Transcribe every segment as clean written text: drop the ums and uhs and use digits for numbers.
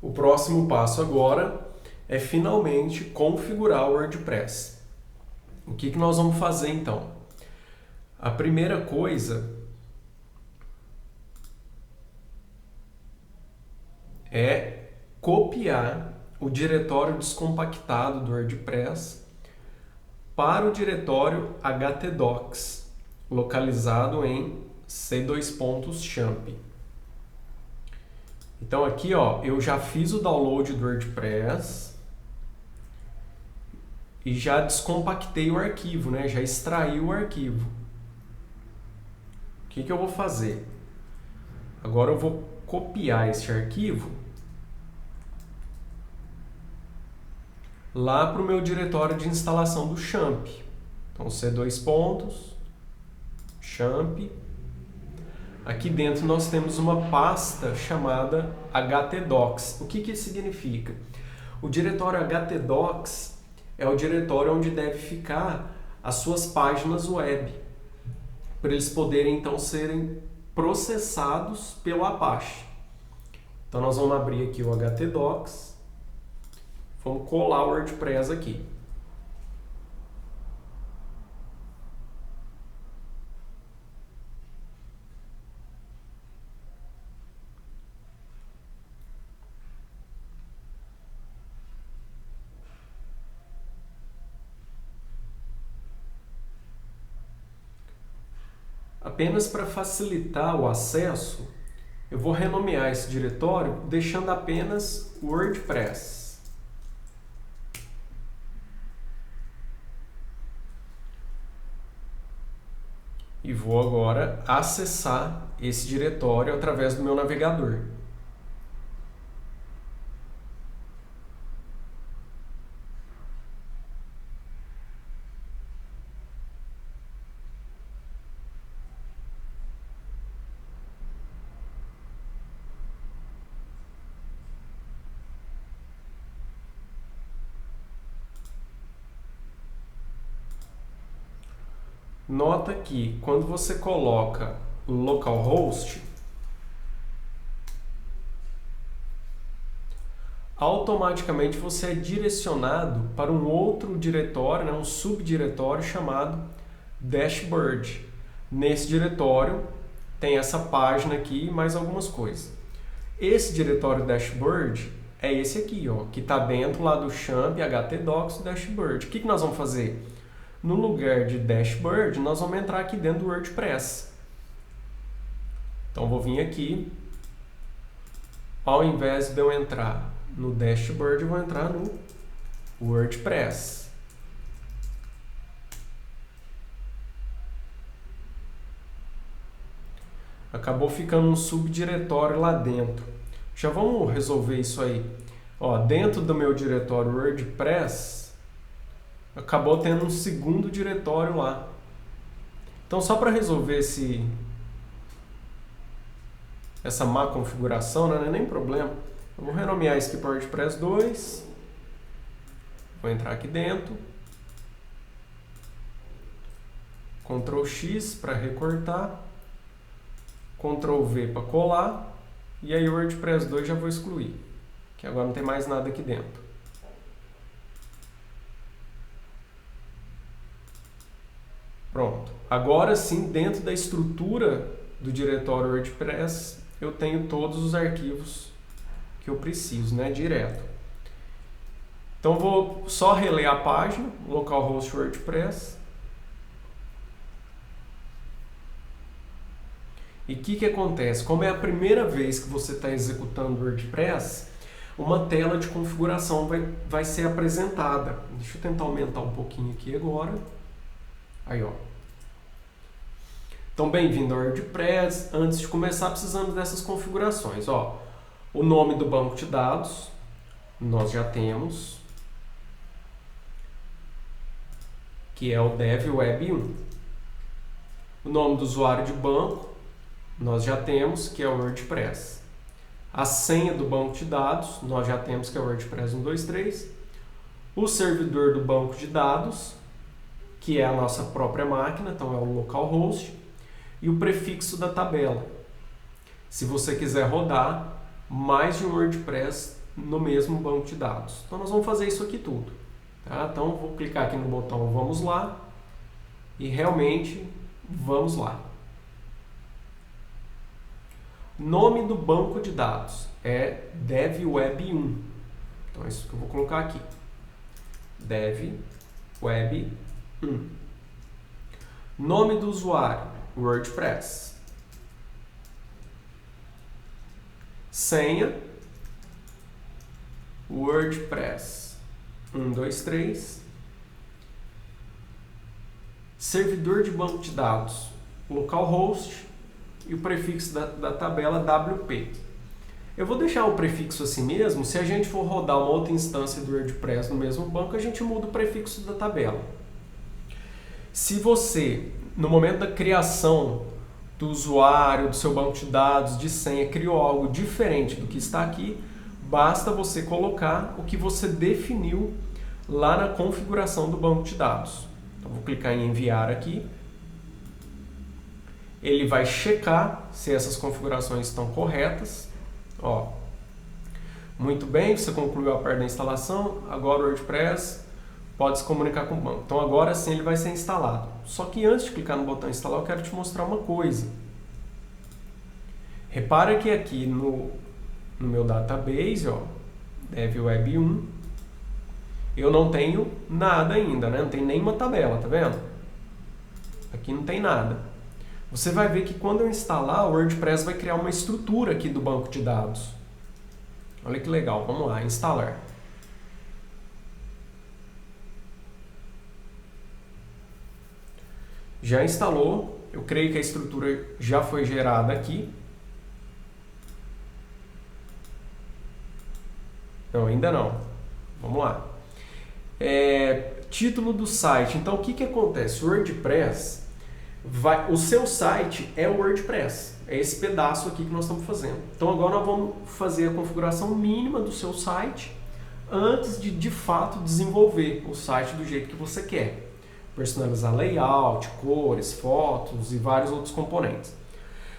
O próximo passo agora é finalmente configurar o WordPress. O que nós vamos fazer então? A primeira coisa é copiar o diretório descompactado do WordPress para o diretório htdocs, localizado em c:\champ. Então aqui, ó, eu já fiz o download do WordPress e já descompactei o arquivo, né? Já extraí o arquivo. O que eu vou fazer? Agora eu vou copiar esse arquivo lá para o meu diretório de instalação do Champ. Então, c:\champ. Aqui dentro nós temos uma pasta chamada htdocs. O que isso significa? O diretório htdocs é o diretório onde deve ficar as suas páginas web, para eles poderem então serem processados pelo Apache. Então nós vamos abrir aqui o htdocs, vamos colar o WordPress aqui. Apenas para facilitar o acesso, eu vou renomear esse diretório deixando apenas WordPress. E vou agora acessar esse diretório através do meu navegador. Nota que quando você coloca localhost, automaticamente você é direcionado para um outro diretório, né, um subdiretório chamado dashboard. Nesse diretório tem essa página aqui e mais algumas coisas. Esse diretório dashboard é esse aqui, ó, que está dentro lá do Champ, htdocs dashboard. O que nós vamos fazer? No lugar de dashboard, nós vamos entrar aqui dentro do WordPress. Então, vou vir aqui. Ao invés de eu entrar no dashboard, eu vou entrar no WordPress. Acabou ficando um subdiretório lá dentro. Já vamos resolver isso aí. Ó, dentro do meu diretório WordPress, acabou tendo um segundo diretório lá. Então, só para resolver essa má configuração, né, não é nem problema. Eu vou renomear isso aqui para WordPress 2. Vou entrar aqui dentro. Ctrl X para recortar. Ctrl V para colar. E aí o WordPress 2 já vou excluir, que agora não tem mais nada aqui dentro. Pronto. Agora sim, dentro da estrutura do diretório WordPress, eu tenho todos os arquivos que eu preciso, né, direto. Então vou só reler a página, localhost WordPress. E o que acontece? Como é a primeira vez que você está executando o WordPress, uma tela de configuração vai ser apresentada. Deixa eu tentar aumentar um pouquinho aqui agora. Aí, ó. Então, bem-vindo ao WordPress. Antes de começar, precisamos dessas configurações. Ó, o nome do banco de dados, nós já temos, que é o DevWeb1. O nome do usuário de banco, nós já temos, que é o WordPress. A senha do banco de dados, nós já temos, que é o WordPress 123. O servidor do banco de dados, que é a nossa própria máquina, então é o localhost. E o prefixo da tabela. Se você quiser rodar mais de um WordPress no mesmo banco de dados. Então nós vamos fazer isso aqui tudo. Tá? Então vou clicar aqui no botão Vamos lá e realmente vamos lá. Nome do banco de dados é DevWeb1. Então é isso que eu vou colocar aqui. DevWeb1. Nome do usuário, WordPress. Senha, WordPress 123. Servidor de banco de dados, localhost e o prefixo da tabela WP. Eu vou deixar o prefixo assim mesmo. Se a gente for rodar uma outra instância do WordPress no mesmo banco, a gente muda o prefixo da tabela. Se você, no momento da criação do usuário, do seu banco de dados, de senha, criou algo diferente do que está aqui, basta você colocar o que você definiu lá na configuração do banco de dados. Então, vou clicar em enviar aqui. Ele vai checar se essas configurações estão corretas. Ó, muito bem, você concluiu a parte da instalação, agora o WordPress pode se comunicar com o banco. Então agora sim ele vai ser instalado. Só que antes de clicar no botão instalar, eu quero te mostrar uma coisa. Repara que aqui no meu database, ó, DevWeb1, eu não tenho nada ainda, né? Não tem nenhuma tabela, tá vendo? Aqui não tem nada. Você vai ver que quando eu instalar, o WordPress vai criar uma estrutura aqui do banco de dados. Olha que legal, vamos lá, instalar. Já instalou, eu creio que a estrutura já foi gerada aqui. Não, ainda não. Vamos lá. Título do site. Então, o que acontece? O WordPress, o seu site é o WordPress. É esse pedaço aqui que nós estamos fazendo. Então, agora nós vamos fazer a configuração mínima do seu site antes de fato, desenvolver o site do jeito que você quer. Personalizar layout, cores, fotos e vários outros componentes.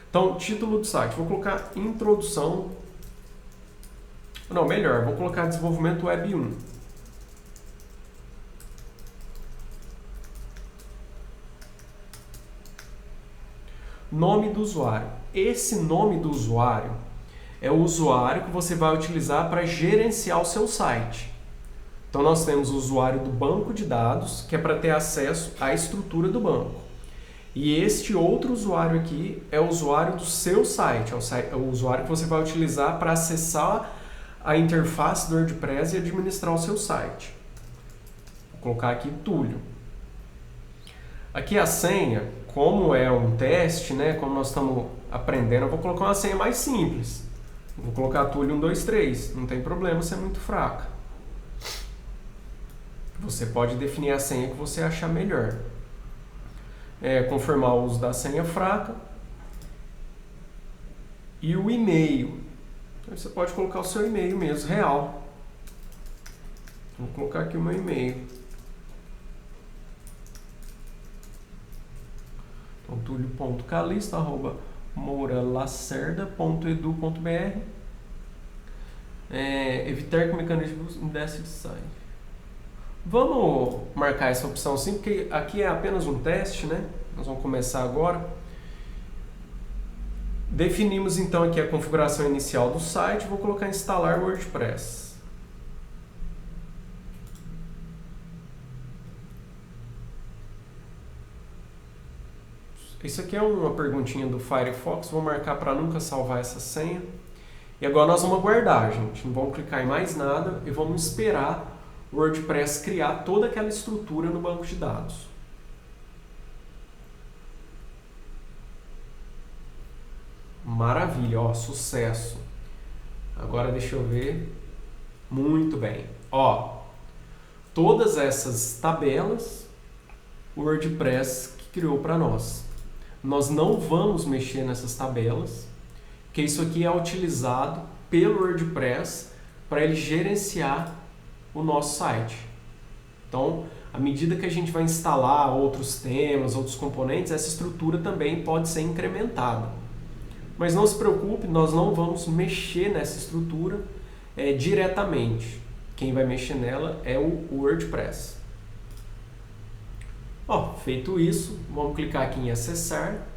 Então, título do site. Vou colocar introdução. Não, melhor, vou colocar desenvolvimento web 1. Nome do usuário. Esse nome do usuário é o usuário que você vai utilizar para gerenciar o seu site. Então, nós temos o usuário do banco de dados, que é para ter acesso à estrutura do banco. E este outro usuário aqui é o usuário do seu site, é o usuário que você vai utilizar para acessar a interface do WordPress e administrar o seu site. Vou colocar aqui Túlio. Aqui a senha, como é um teste, né, como nós estamos aprendendo, eu vou colocar uma senha mais simples. Vou colocar Túlio 123, não tem problema se é muito fraca. Você pode definir a senha que você achar melhor. Confirmar o uso da senha fraca. E o e-mail. Você pode colocar o seu e-mail mesmo, real. Vou colocar aqui o meu e-mail. Então, tulio.calista@mouralacerda.edu.br. Evitar que o mecanismo desce de site. Vamos marcar essa opção sim, porque aqui é apenas um teste, né? Nós vamos começar agora. Definimos então aqui a configuração inicial do site. Vou colocar instalar WordPress. Isso aqui é uma perguntinha do Firefox. Vou marcar para nunca salvar essa senha. E agora nós vamos aguardar, gente. Não vamos clicar em mais nada e vamos esperar o WordPress criar toda aquela estrutura no banco de dados. Maravilha, ó, sucesso. Agora deixa eu ver. Muito bem. Ó, todas essas tabelas o WordPress que criou para nós. Nós não vamos mexer nessas tabelas, porque isso aqui é utilizado pelo WordPress para ele gerenciar o nosso site. Então, à medida que a gente vai instalar outros temas, outros componentes, essa estrutura também pode ser incrementada. Mas não se preocupe, nós não vamos mexer nessa estrutura diretamente. Quem vai mexer nela é o WordPress. Ó, feito isso, vamos clicar aqui em acessar.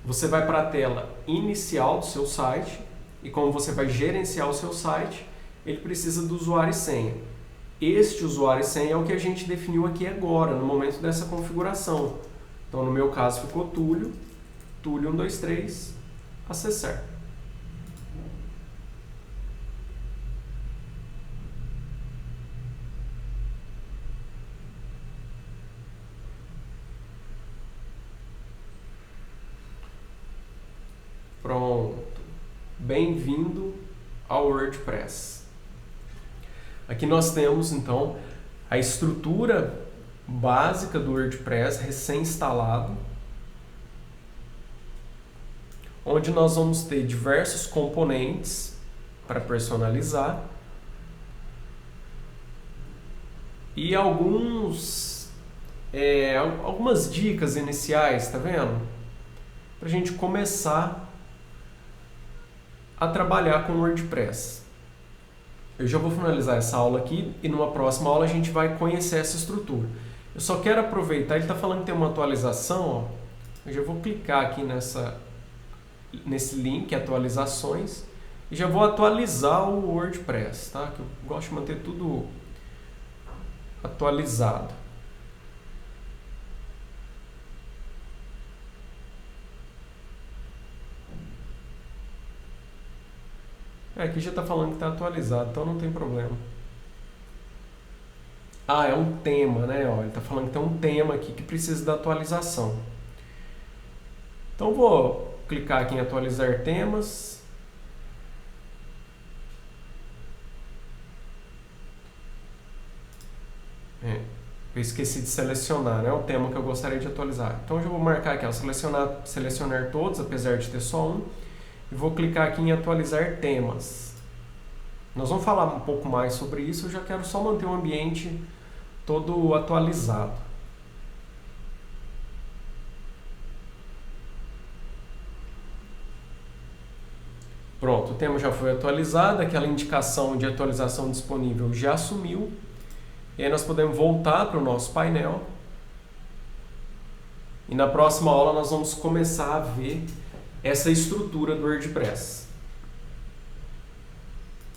Você vai para a tela inicial do seu site e como você vai gerenciar o seu site, ele precisa do usuário e senha. Este usuário e senha é o que a gente definiu aqui agora, no momento dessa configuração. Então, no meu caso, ficou Túlio, Túlio123, acessar. Pronto. Bem-vindo ao WordPress. Aqui nós temos, então, a estrutura básica do WordPress recém-instalado, onde nós vamos ter diversos componentes para personalizar e algumas dicas iniciais, tá vendo? Para a gente começar a trabalhar com o WordPress. Eu já vou finalizar essa aula aqui e numa próxima aula a gente vai conhecer essa estrutura. Eu só quero aproveitar, ele está falando que tem uma atualização, ó. Eu já vou clicar aqui nesse link, atualizações, e já vou atualizar o WordPress, tá? Que eu gosto de manter tudo atualizado. Aqui já está falando que está atualizado, então não tem problema. Ah, é um tema, né? Ó, ele está falando que tem um tema aqui que precisa da atualização. Então vou clicar aqui em atualizar temas. Eu esqueci de selecionar, né? O tema que eu gostaria de atualizar. Então eu já vou marcar aqui, ó, selecionar todos, apesar de ter só um. E vou clicar aqui em atualizar temas. Nós vamos falar um pouco mais sobre isso, eu já quero só manter o ambiente todo atualizado. Pronto, o tema já foi atualizado, aquela indicação de atualização disponível já sumiu. E aí nós podemos voltar para o nosso painel. E na próxima aula nós vamos começar a ver essa estrutura do WordPress.